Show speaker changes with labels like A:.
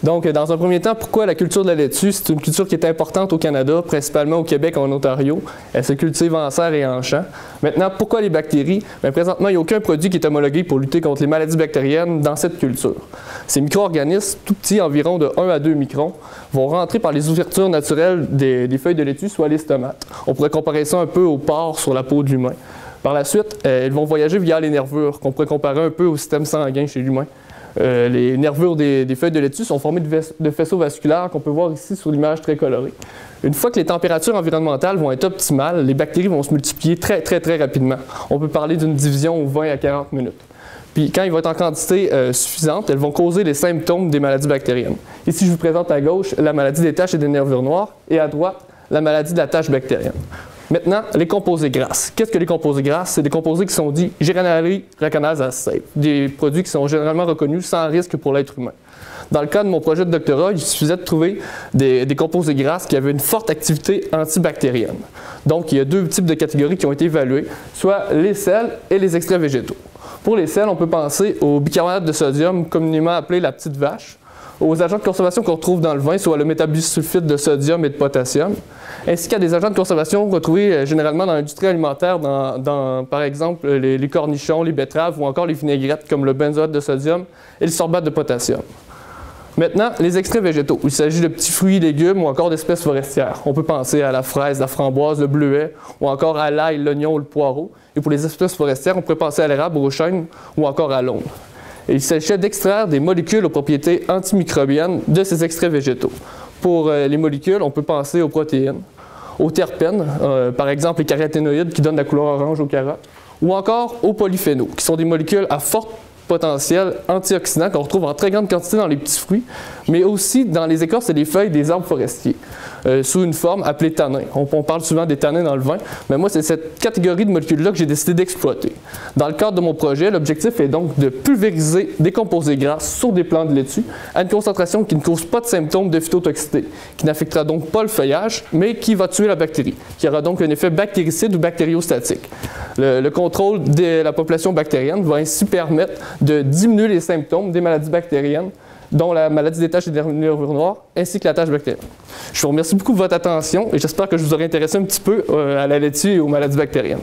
A: Donc, dans un premier temps, pourquoi la culture de la laitue? C'est une culture qui est importante au Canada, principalement au Québec et en Ontario. Elle se cultive en serre et en champ. Maintenant, pourquoi les bactéries? Bien, présentement, il n'y a aucun produit qui est homologué pour lutter contre les maladies bactériennes dans cette culture. Ces micro-organismes, tout petits, environ de 1 à 2 microns, vont rentrer par les ouvertures naturelles des feuilles de laitue, soit les stomates. On pourrait comparer ça un peu aux pores sur la peau de l'humain. Par la suite, ils vont voyager via les nervures, qu'on pourrait comparer un peu au système sanguin chez l'humain. Les nervures des feuilles de laitue sont formées de faisceaux vasculaires qu'on peut voir ici sur l'image très colorée. Une fois que les températures environnementales vont être optimales, les bactéries vont se multiplier très rapidement. On peut parler d'une division aux 20 à 40 minutes. Puis quand ils vont être en quantité suffisante, elles vont causer les symptômes des maladies bactériennes. Ici, je vous présente à gauche la maladie des taches et des nervures noires et à droite, la maladie de la tache bactérienne. Maintenant, les composés grasses. Qu'est-ce que les composés grasses? C'est des composés qui sont dits Generally Recognized as Safe, des produits qui sont généralement reconnus sans risque pour l'être humain. Dans le cas de mon projet de doctorat, il suffisait de trouver des composés grasses qui avaient une forte activité antibactérienne. Donc, il y a deux types de catégories qui ont été évaluées, soit les sels et les extraits végétaux. Pour les sels, on peut penser au bicarbonate de sodium, communément appelé la petite vache, aux agents de conservation qu'on retrouve dans le vin, soit le métabisulfite de sodium et de potassium, ainsi qu'à des agents de conservation retrouvés généralement dans l'industrie alimentaire, par exemple les cornichons, les betteraves ou encore les vinaigrettes comme le benzoate de sodium et le sorbate de potassium. Maintenant, les extraits végétaux. Il s'agit de petits fruits, légumes ou encore d'espèces forestières. On peut penser à la fraise, la framboise, le bleuet ou encore à l'ail, l'oignon ou le poireau. Et pour les espèces forestières, on pourrait penser à l'érable, au chêne ou encore à l'ombre. Et il s'agissait d'extraire des molécules aux propriétés antimicrobiennes de ces extraits végétaux. Pour les molécules, on peut penser aux protéines, aux terpènes, par exemple les caroténoïdes qui donnent la couleur orange aux carottes, ou encore aux polyphénols, qui sont des molécules à fort potentiel antioxydant qu'on retrouve en très grande quantité dans les petits fruits, mais aussi dans les écorces et les feuilles des arbres forestiers, sous une forme appelée tanin. On parle souvent des tanins dans le vin, mais moi, c'est cette catégorie de molécules-là que j'ai décidé d'exploiter. Dans le cadre de mon projet, l'objectif est donc de pulvériser des composés gras sur des plants de laitue à une concentration qui ne cause pas de symptômes de phytotoxicité, qui n'affectera donc pas le feuillage, mais qui va tuer la bactérie, qui aura donc un effet bactéricide ou bactériostatique. Le contrôle de la population bactérienne va ainsi permettre de diminuer les symptômes des maladies bactériennes, dont la maladie des taches et des nervures noires, ainsi que la tache bactérienne. Je vous remercie beaucoup de votre attention et j'espère que je vous aurai intéressé un petit peu à la laitue et aux maladies bactériennes.